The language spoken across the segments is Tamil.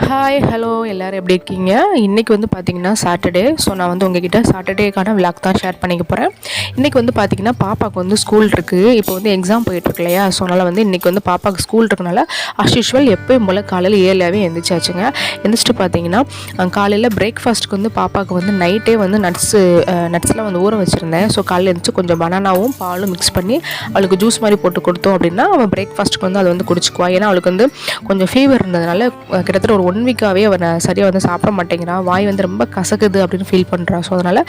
ஹாய் ஹலோ எல்லோரும் எப்படி இருக்கீங்க? இன்றைக்கி வந்து பார்த்திங்கன்னா சாட்டர்டே. ஸோ நான் வந்து உங்ககிட்ட சாட்டர்டேக்கான விளாக் தான் ஷேர் பண்ணிக்க போகிறேன். இன்றைக்கி வந்து பார்த்திங்கன்னா பாப்பாவுக்கு வந்து ஸ்கூல் இருக்குது. இப்போ வந்து எக்ஸாம் போயிட்டுருக்கு இல்லையா? ஸோ அதனால் வந்து இன்றைக்கி வந்து பாப்பாவுக்கு ஸ்கூல் இருக்கனால யூஷுவல் எப்போயும் போல் காலையில் 7 எழுந்திரிச்சாச்சுங்க. எழுந்திரிச்சிட்டு பார்த்திங்கன்னா காலையில் பிரேக்ஃபாஸ்ட்டுக்கு வந்து பாப்பாவுக்கு வந்து நைட்டே வந்து நட்ஸ்லாம் வந்து ஊற வச்சுருந்தேன். ஸோ காலையில் எழுந்திரிச்சு கொஞ்சம் பனானாவும் பாலும் மிக்ஸ் பண்ணி அவளுக்கு ஜூஸ் மாதிரி போட்டு கொடுத்தோம் அப்படின்னா அவள் பிரேக்ஃபாஸ்ட்டுக்கு வந்து அதை வந்து குடிச்சிக்குவா. ஏன்னா அவளுக்கு வந்து கொஞ்சம் ஃபீவர் இருந்ததுனால கிட்டத்தட்ட ஒரு 1 வீக்காகவே அவன் சரியாக வந்து சாப்பிட மாட்டேங்கிறான். வாய் வந்து ரொம்ப கசக்குது அப்படின்னு ஃபீல் பண்ணுறான். ஸோ அதனால்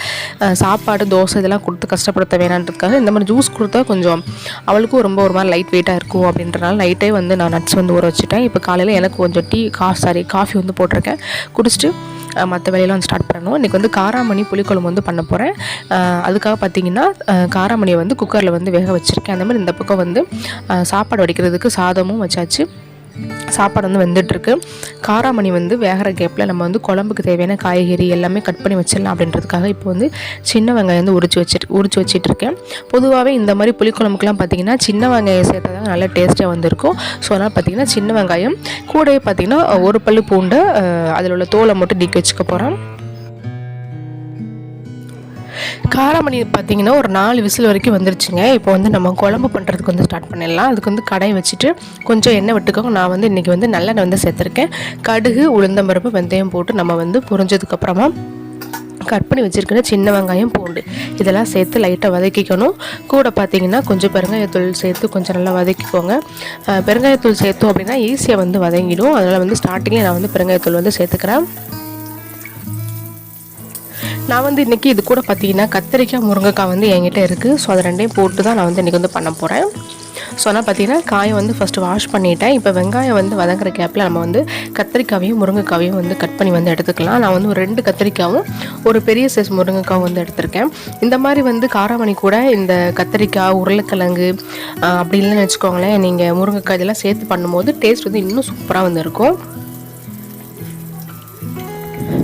சாப்பாடு தோசை இதெல்லாம் கொடுத்து கஷ்டப்படுத்த வேணான்றதுக்காக இந்த மாதிரி ஜூஸ் கொடுத்தா கொஞ்சம் அவளுக்கும் ரொம்ப ஒரு மாதிரி லைட் வெயிட்டாக இருக்கும் அப்படின்றனால நைட்டே வந்து நான் நட்ஸ் வந்து ஊற வச்சுட்டேன். இப்போ காலையில் எனக்கு கொஞ்சம் காஃபி வந்து போட்டிருக்கேன். குடிச்சிட்டு மற்ற வேலையெல்லாம் ஸ்டார்ட் பண்ணணும். இன்றைக்கி வந்து காராமணி புளிக்குழம்பு வந்து பண்ண போகிறேன். அதுக்காக பார்த்திங்கன்னா காராமணியை வந்து குக்கரில் வந்து வேக வச்சுருக்கேன். அந்த மாதிரி இந்த பக்கம் வந்து சாப்பாடு வடிக்கிறதுக்கு சாதமும் வச்சாச்சு. சாப்பாடு வந்து வெந்துட்டுருக்கு. காராமணி வந்து வேகிற கேப்பில் நம்ம வந்து குழம்புக்கு தேவையான காய்கறி எல்லாமே கட் பண்ணி வச்சிடலாம் அப்படின்றதுக்காக இப்போ வந்து சின்ன வெங்காயம் வந்து உரிச்சு வச்சுட்டு இருக்கேன். பொதுவாகவே இந்த மாதிரி புளிக்குழம்புக்கெலாம் பார்த்திங்கன்னா சின்ன வெங்காயம் சேர்த்தா தான் நல்லா டேஸ்ட்டாக வந்துருக்கும். ஸோ அதனால் பார்த்திங்கன்னா சின்ன வெங்காயம் கூடவே பார்த்திங்கன்னா ஒரு பல்லு பூண்டை அதில் உள்ள தோலை மட்டும் நீக்கி வச்சுக்க போகிறேன். காராமணி பார்த்திங்கன்னா ஒரு 4 விசில் வரைக்கும் வந்துருச்சுங்க. இப்போ வந்து நம்ம குழம்பு பண்ணுறதுக்கு வந்து ஸ்டார்ட் பண்ணிடலாம். அதுக்கு வந்து கடாய் வச்சுட்டு கொஞ்சம் எண்ணெய் விட்டுக்கோங்க. நான் வந்து இன்றைக்கி வந்து நல்லெண்ணெய் வந்து சேர்த்துருக்கேன். கடுகு, உளுந்தம்பருப்பு, வெந்தயம் போட்டு நம்ம வந்து பொரிஞ்சதுக்கப்புறமா கட் பண்ணி வச்சுருக்கிற சின்ன வெங்காயம், பூண்டு இதெல்லாம் சேர்த்து லைட்டாக வதக்கிக்கணும். கூட பார்த்திங்கன்னா கொஞ்சம் பெருங்காயத்தூள் சேர்த்து கொஞ்சம் நல்லா வதக்கிக்கோங்க. பெருங்காயத்தூள் சேர்த்தோம் அப்படின்னா ஈஸியாக வந்து வதங்கிடும். அதனால் வந்து ஸ்டார்டிங்கே நான் வந்து பெருங்காயத்தூள் வந்து சேர்த்துக்கிறேன். நான் வந்து இன்றைக்கி இது கூட பார்த்திங்கன்னா கத்திரிக்காய், முருங்கைக்காய் வந்து என்கிட்ட இருக்குது. ஸோ அதை ரெண்டையும் போட்டு தான் நான் வந்து இன்றைக்கி வந்து பண்ண போகிறேன். ஸோ ஆனால் பார்த்திங்கன்னா காயை வந்து ஃபஸ்ட்டு வாஷ் பண்ணிவிட்டேன். இப்போ வெங்காயம் வந்து வதங்குற கேப்பில் நம்ம வந்து கத்திரிக்காவையும் முருங்கைக்காவையும் வந்து கட் பண்ணி வந்து எடுத்துக்கலாம். நான் வந்து ஒரு 2 கத்திரிக்காயும் ஒரு பெரிய சைஸ் முருங்கைக்காவும் வந்து எடுத்திருக்கேன். இந்த மாதிரி வந்து காராமணி கூட இந்த கத்திரிக்காய், உருளைக்கிழங்கு அப்படி இல்லைன்னு வச்சுக்கோங்களேன், நீங்கள் முருங்கைக்காய் இதெல்லாம் சேர்த்து பண்ணும்போது டேஸ்ட் வந்து இன்னும் சூப்பராக வந்து இருக்கும்.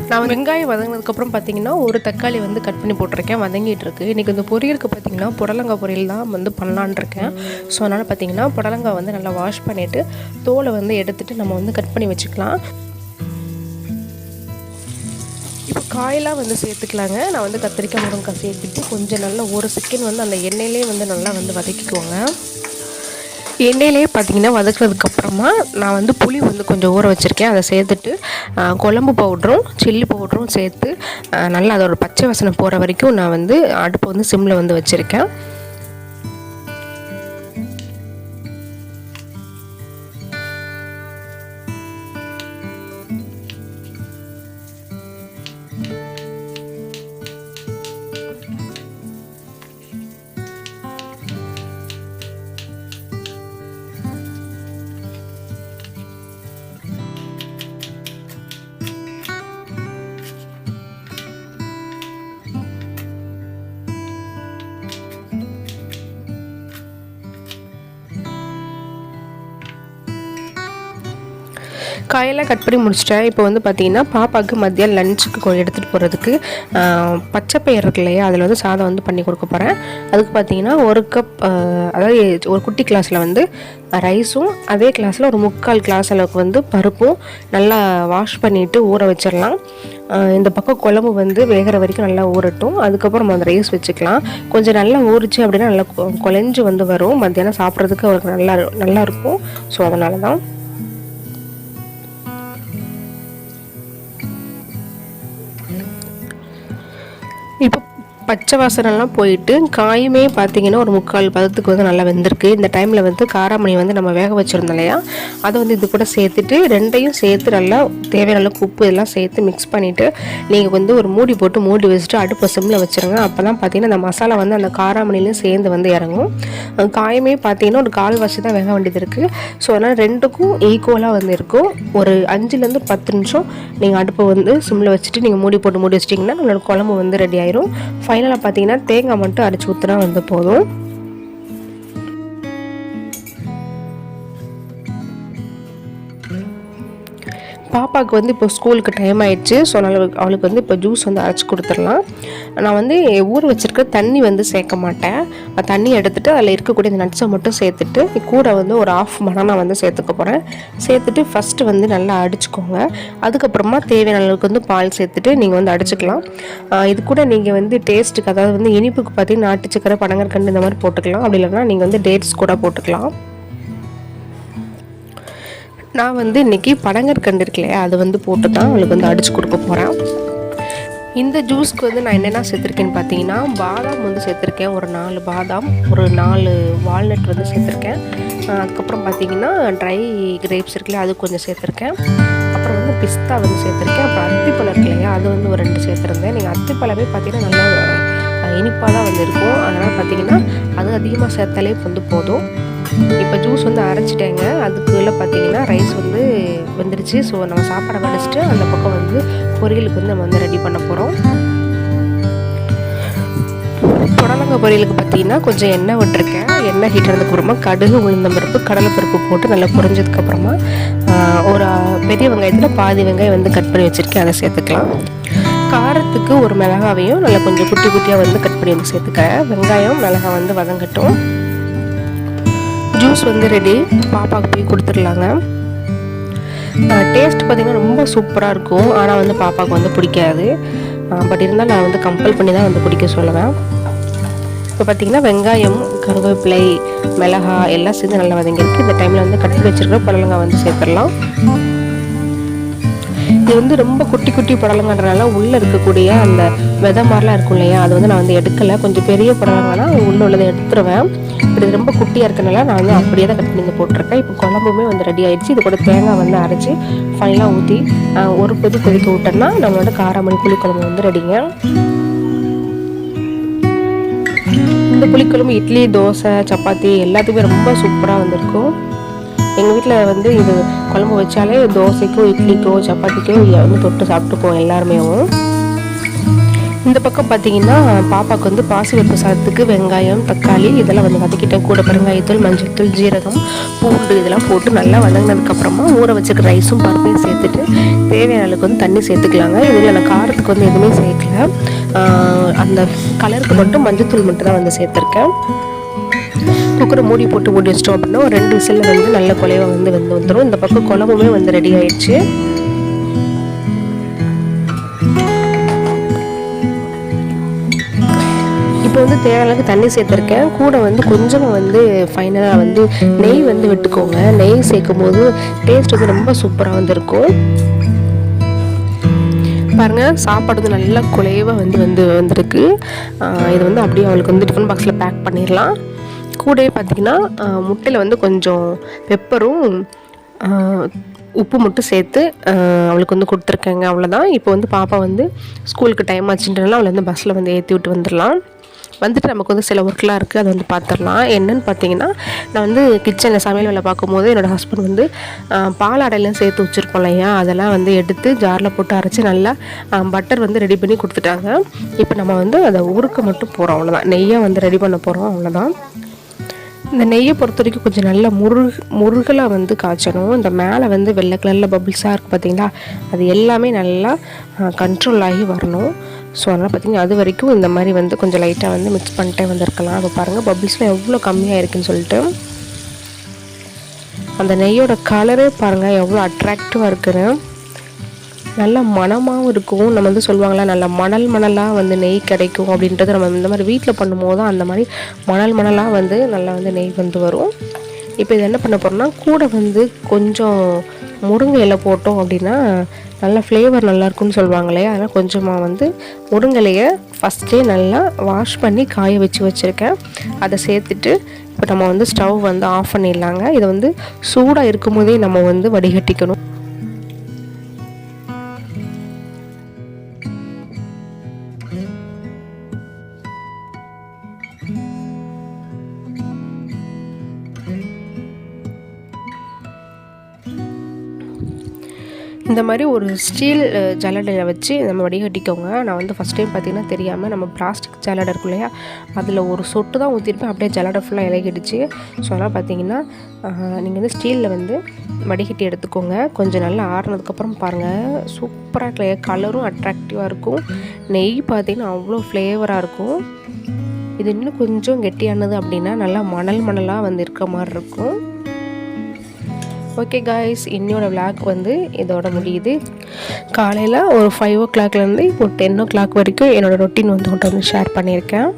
நான் வெங்காயம் வதங்கினதுக்கப்புறம் பார்த்திங்கன்னா ஒரு தக்காளி வந்து கட் பண்ணி போட்டிருக்கேன், வதங்கிட்டு இருக்குது. இன்றைக்கி இந்த பொரியலுக்கு பார்த்திங்கன்னா புடலங்காய் பொரியல் தான் வந்து பண்ணலான் இருக்கேன். ஸோ அதனால் பார்த்திங்கன்னா புடலங்காய் வந்து நல்லா வாஷ் பண்ணிவிட்டு தோலை வந்து எடுத்துகிட்டு நம்ம வந்து கட் பண்ணி வச்சுக்கலாம். இப்போ காயெல்லாம் வந்து சேர்த்துக்கலாங்க. நான் வந்து கத்திரிக்காய், முருங்கைக்காய் சேர்த்துட்டு கொஞ்சம் நல்லா ஒரு செகண்ட் வந்து அந்த எண்ணெயிலே வந்து நல்லா வந்து வதக்கிக்குவோங்க. எண்ணெயிலே பார்த்திங்கன்னா வதக்கினதுக்கப்புறமா நான் வந்து புளி வந்து கொஞ்சம் ஊற வச்சுருக்கேன். அதை சேர்த்துட்டு குழம்பு பவுடரும் சில்லி பவுடரும் சேர்த்து நல்லா அதோட பச்சை வாசனை போகிற வரைக்கும் நான் வந்து அடுப்பை வந்து சிம்மில் வந்து வச்சுருக்கேன். காயெல்லாம் கட் பண்ணி முடிச்சிட்டேன். இப்போ வந்து பார்த்திங்கன்னா பாப்பாவுக்கு மதியம் லஞ்சுக்கு எடுத்துகிட்டு போகிறதுக்கு பச்சைப்பயிர் இருக்கு இல்லையா, அதில் வந்து சாதம் வந்து பண்ணி கொடுக்க போகிறேன். அதுக்கு பார்த்திங்கன்னா 1 கப், அதாவது ஒரு குட்டி கிளாஸில் வந்து ரைஸும் அதே கிளாஸில் ஒரு 3/4 கிளாஸ் அளவுக்கு வந்து பருப்பும் நல்லா வாஷ் பண்ணிவிட்டு ஊற வச்சிடலாம். இந்த பக்கம் குழம்பு வந்து வேகிற வரைக்கும் நல்லா ஊறட்டும். அதுக்கப்புறம் நம்ம அந்த ரைஸ் வச்சுக்கலாம். கொஞ்சம் நல்லா ஊறிச்சு அப்படின்னா நல்லா குழஞ்சி வந்து வரும். மத்தியானம் சாப்பிட்றதுக்கு அவருக்கு நல்லா இருக்கும். ஸோ அதனால தான் இப்போ பச்சை வாசனைலாம் போயிட்டு காயுமே பார்த்திங்கன்னா ஒரு 3/4 பதத்துக்கு வந்து நல்லா வெந்திருக்கு. இந்த டைமில் வந்து காராமணி வந்து நம்ம வேக வச்சுருந்தோம் இல்லையா, அதை வந்து இது கூட சேர்த்துட்டு ரெண்டையும் சேர்த்து நல்லா தேவையான அளவுக்கு உப்பு இதெல்லாம் சேர்த்து மிக்ஸ் பண்ணிவிட்டு நீங்கள் வந்து ஒரு மூடி போட்டு மூடி வச்சுட்டு அடுப்பை சிம்மில் வச்சுருங்க. அப்போ தான் பார்த்திங்கன்னா அந்த மசாலா வந்து அந்த காராமணிலையும் சேர்ந்து வந்து இறங்கும். காயுமே பார்த்திங்கன்னா ஒரு 1/4 தான் வேக வேண்டியது இருக்குது. ஸோ அதனால் ரெண்டுக்கும் ஈக்குவலாக வந்து இருக்கும். ஒரு 5லேருந்து 10 நிமிஷம் நீங்கள் அடுப்பை வந்து சிம்மில் வச்சுட்டு நீங்கள் மூடி போட்டு வச்சிட்டிங்கன்னா நம்மளோட குழம்பு வந்து ரெடி ஆயிரும். ஃபைனலாக பார்த்திங்கன்னா தேங்காய் மட்டும் அரைச்சி ஊற்றினா வந்து போதும். பாப்பாவுக்கு வந்து இப்போ ஸ்கூலுக்கு டைம் ஆயிடுச்சு. ஸோ அவளுக்கு வந்து இப்போ ஜூஸ் வந்து அரைச்சி கொடுத்துடலாம். நான் வந்து ஊற வச்சுருக்க தண்ணி வந்து சேர்க்க மாட்டேன். தண்ணி எடுத்துகிட்டு அதில் இருக்கக்கூடிய இந்த நட்ஸை மட்டும் சேர்த்துட்டு கூட வந்து ஒரு ஆஃப் பனானா வந்து சேர்த்துக்க போகிறேன். சேர்த்துட்டு ஃபஸ்ட்டு வந்து நல்லா அடிச்சுக்கோங்க. அதுக்கப்புறமா தேவையான அளவுக்கு வந்து பால் சேர்த்துட்டு நீங்கள் வந்து அடிச்சுக்கலாம். இது கூட நீங்கள் வந்து டேஸ்ட்டுக்கு, அதாவது வந்து இனிப்புக்கு பார்த்தீங்கன்னா நாட்டு சக்கரை, பனங்கற்கண்டு இந்த மாதிரி போட்டுக்கலாம். அப்படி இல்லைன்னா நீங்கள் வந்து டேட்ஸ் கூட போட்டுக்கலாம். நான் வந்து இன்றைக்கி பனங்கற்கண்டு இருக்கு இல்லையா, அது வந்து போட்டு தான் அவளுக்கு வந்து அடித்து கொடுக்க போகிறேன். இந்த ஜூஸ்க்கு வந்து நான் என்னென்ன சேர்த்துருக்கேன்னு பார்த்தீங்கன்னா, பாதாம் வந்து சேர்த்துருக்கேன், ஒரு 4 பாதாம், ஒரு 4 வால்நட் வந்து சேர்த்துருக்கேன். அதுக்கப்புறம் பார்த்தீங்கன்னா ட்ரை கிரேப்ஸ் இருக்குல்லையா, அது கொஞ்சம் சேர்த்துருக்கேன். அப்புறம் வந்து பிஸ்தா வந்து சேர்த்துருக்கேன். அப்புறம் அத்திப்பழம் இருக்கு இல்லையா, அது வந்து ஒரு 2 சேர்த்துருந்தேன். நீங்கள் அத்திப்பழமே பார்த்தீங்கன்னா நல்லா இனிப்பாக தான் வந்து இருக்கும். அதனால் பார்த்தீங்கன்னா அது அதிகமாக சேர்த்தாலே வந்து போதும். இப்போ ஜூஸ் வந்து அரைச்சிட்டேங்க. அதுக்குள்ளே பார்த்தீங்கன்னா ரைஸ் வந்து வந்துடுச்சு. ஸோ நம்ம சாப்பாடை வடிச்சிட்டு அந்த பக்கம் வந்து பொரியலுக்கு வந்து நம்ம வந்து ரெடி பண்ண போகிறோம். புடலங்காய் பொரியலுக்கு பார்த்தீங்கன்னா கொஞ்சம் எண்ணெய் விட்டுருக்கேன். எண்ணெய் ஹீட் ஆனதுக்கப்புறமா கடுகு, உளுந்தம்பருப்பு, கடலைப்பருப்பு போட்டு நல்லா பொரிஞ்சதுக்கப்புறமா ஒரு பெரிய வெங்காயத்தில் பாதி வெங்காயம் வந்து கட் பண்ணி வச்சுருக்கேன், அதை சேர்த்துக்கலாம். காரத்துக்கு ஒரு மிளகாவையும் நல்லா கொஞ்சம் குட்டி குட்டியாக வந்து கட் பண்ணி வந்து சேர்த்துக்கிறேன். வெங்காயம் மிளகாய் வந்து வதங்கட்டும். ஜூஸ் வந்து ரெடி, பாப்பாவுக்கு போய் கொடுத்துடலாங்க. டேஸ்ட் பார்த்திங்கன்னா ரொம்ப சூப்பராக இருக்கும். ஆனால் வந்து பாப்பாவுக்கு வந்து பிடிக்காது. பட் இருந்தால் நான் வந்து கம்பல் பண்ணி தான் வந்து குடிக்க சொல்லுவேன். இப்போ பார்த்திங்கன்னா வெங்காயம், கருவேப்பிலை, மிளகாய் எல்லாம் சேர்ந்து நல்லா வதங்கிருக்கு. இந்த டைமில் வந்து கட் பண்ணி வச்சுருக்க புடலங்காய் வந்து சேர்த்துடலாம். இது வந்து ரொம்ப குட்டி குட்டி புடலங்கான்றனால உள்ளே இருக்கக்கூடிய அந்த விதை மாதிரிலாம் இருக்கும் இல்லையா, அது வந்து நான் வந்து எடுக்கலை. கொஞ்சம் பெரிய புடலங்கானா உள்ளே உள்ளதை எடுத்துருவேன். இப்படி ரொம்ப குட்டியாக இருக்கனால நான் வந்து அப்படியே தான் கட் பண்ணி போட்டிருக்கேன். இப்போ குழம்புமே வந்து ரெடி ஆகிடுச்சு. இது கூட தேங்காய் வந்து அரைச்சி ஃபைனலாக ஊற்றி ஒரு கொதிக்க விட்டோம்னா நம்மளோட காரமணி புளிக்குழம்பு வந்து ரெடிங்க. இந்த புளிக்குழம்பு இட்லி, தோசை, சப்பாத்தி எல்லாத்துக்குமே ரொம்ப சூப்பராக வந்திருக்கும். எங்கள் வீட்டில் வந்து இது குழம்பு வச்சாலே தோசைக்கோ, இட்லிக்கோ, சப்பாத்திக்கோ வந்து தொட்டு சாப்பிட்டுப்போம் எல்லாருமே. இந்த பக்கம் பார்த்தீங்கன்னா பாப்பாவுக்கு வந்து பாசிப்பருப்பு சாதத்துக்கு வெங்காயம், தக்காளி இதெல்லாம் வந்து வதக்கிட்டேன். கூட பெருங்காயத்தூள், மஞ்சள் தூள், ஜீரகம், பூண்டு இதெல்லாம் போட்டு நல்லா வதங்கினதுக்கப்புறமா ஊற வச்சுக்க ரைஸும் பருப்பையும் சேர்த்துட்டு தேவையான அளவுக்கு வந்து தண்ணி சேர்த்துக்கலாங்க. இதில் நான் காரத்துக்கு வந்து எதுவுமே சேர்க்கல. அந்த கலருக்கு மட்டும் மஞ்சள் தூள் மட்டும் தான் வந்து சேர்த்துருக்கேன். குக்கரை மூடி போட்டு மூடி வச்சிட்டோம் அப்படின்னா ஒரு 2 விசிலில் வந்து நல்ல குலைவாக வந்து வந்துடும். இந்த பக்கம் குழம்புமே வந்து ரெடி ஆயிடுச்சு. இப்போ வந்து தேவையான அளவுக்கு தண்ணி சேர்த்துருக்கேன். கூட வந்து கொஞ்சமாக வந்து ஃபைனலாக வந்து நெய் வந்து விட்டுக்கோங்க. நெய் சேர்க்கும் போது டேஸ்ட் வந்து ரொம்ப சூப்பராக வந்துருக்கும். பாருங்கள், சாப்பாடு வந்து நல்லா குலைவாக வந்துருக்கு. இது வந்து அப்படியே அவளுக்கு வந்து டிஃபன் பாக்ஸில் பேக் பண்ணிடலாம். கூடவே பார்த்திங்கன்னா முட்டையில் வந்து கொஞ்சம் பெப்பரும் உப்பு மட்டும் சேர்த்து அவளுக்கு வந்து கொடுத்துருக்கேங்க. அவ்வளோதான். இப்போ வந்து பாப்பா வந்து ஸ்கூலுக்கு டைம் ஆச்சுன்றனால அவளை வந்து பஸ்ஸில் வந்து ஏற்றி விட்டு வந்துடலாம். வந்துட்டு நமக்கு வந்து சில ஒர்க்லாம் இருக்குது, அதை வந்து பார்த்துடலாம். என்னென்னு பார்த்தீங்கன்னா, நான் வந்து கிச்சனில் சமையல் வேலை பார்க்கும்போது என்னோடய ஹஸ்பண்ட் வந்து பாலாடையெல்லாம் சேர்த்து வச்சுருப்போம் இல்லையா, அதெல்லாம் வந்து எடுத்து ஜாரில் போட்டு அரைச்சி நல்லா பட்டர் வந்து ரெடி பண்ணி கொடுத்துட்டாங்க. இப்போ நம்ம வந்து அதை உருக்க மட்டும் போகிறோம், அவ்வளோதான். நெய்யை வந்து ரெடி பண்ண போகிறோம், அவ்வளோதான். இந்த நெய்யை பொறுத்த வரைக்கும் கொஞ்சம் நல்லா முருகலாக வந்து காய்ச்சணும். இந்த மேலே வந்து வெள்ளை கலரில் பபிள்ஸாக இருக்குது பார்த்தீங்களா, அது எல்லாமே நல்லா கண்ட்ரோல் ஆகி வரணும். ஸோ அதனால் பார்த்திங்கன்னா அது வரைக்கும் இந்த மாதிரி வந்து கொஞ்சம் லைட்டாக வந்து மிக்ஸ் பண்ணிட்டே வந்துருக்கலாம். அப்போ பாருங்கள் பபிள்ஸ்லாம் எவ்வளோ கம்மியாக இருக்குதுன்னு சொல்லிட்டு. அந்த நெய்யோட கலரே பாருங்கள் எவ்வளோ அட்ராக்டிவாக இருக்குன்னு. நல்ல மணமாகவும் இருக்கும். நம்ம வந்து சொல்லுவாங்களா, நல்ல மணலாக வந்து நெய் கிடைக்கும் அப்படின்றது நம்ம இந்த மாதிரி வீட்டில் பண்ணும்போது தான் அந்த மாதிரி மணலாக வந்து நல்லா வந்து நெய் வந்து வரும். இப்போ இது என்ன பண்ண போகிறோம்னா, கூட வந்து கொஞ்சம் முருங்கை இலை போட்டோம் அப்படின்னா நல்லா ஃப்ளேவர் நல்லாயிருக்குன்னு சொல்லுவாங்களே, அதனால் கொஞ்சமாக வந்து முருங்கைலையை ஃபஸ்ட்டே நல்லா வாஷ் பண்ணி காய வச்சுருக்கேன். அதை சேர்த்துட்டு இப்போ நம்ம வந்து ஸ்டவ் வந்து ஆஃப் பண்ணிடலாங்க. இதை வந்து சூடாக இருக்கும்போதே நம்ம வந்து வடிகட்டிக்கணும். இந்த மாதிரி ஒரு ஸ்டீல் ஜல்லடையில் வச்சு நம்ம வடிகட்டிக்கோங்க. நான் வந்து ஃபஸ்ட் டைம் பார்த்திங்கன்னா தெரியாமல் நம்ம பிளாஸ்டிக் ஜல்லடை இருக்கும் இல்லையா, அதில் ஒரு சொட்டு தான் ஊற்றிருப்பேன். அப்படியே ஜல்லடை ஃபுல்லாக இலகிடுச்சு. ஸோ அதனால் பார்த்திங்கன்னா நீங்கள் வந்து ஸ்டீலில் வந்து வடிகட்டி எடுத்துக்கோங்க. கொஞ்சம் நல்லா ஆறுனதுக்கப்புறம் பாருங்கள், சூப்பராக கலரும் அட்ராக்டிவாக இருக்கும். நெய் பார்த்திங்கன்னா அவ்வளோ ஃப்ளேவராக இருக்கும். இது இன்னும் கொஞ்சம் கெட்டியானது அப்படின்னா நல்லா மணலாக வந்து இருக்க மாதிரி இருக்கும். ஓகே காய்ஸ், இன்னோட விளாக் வந்து இதோட முடியுது. காலையில் ஒரு 5 o'clockலேருந்து இப்போ 10 o'clock வரைக்கும் என்னோடய ரொட்டீன் வந்து உங்கள்கிட்ட வந்து ஷேர் பண்ணியிருக்கேன்.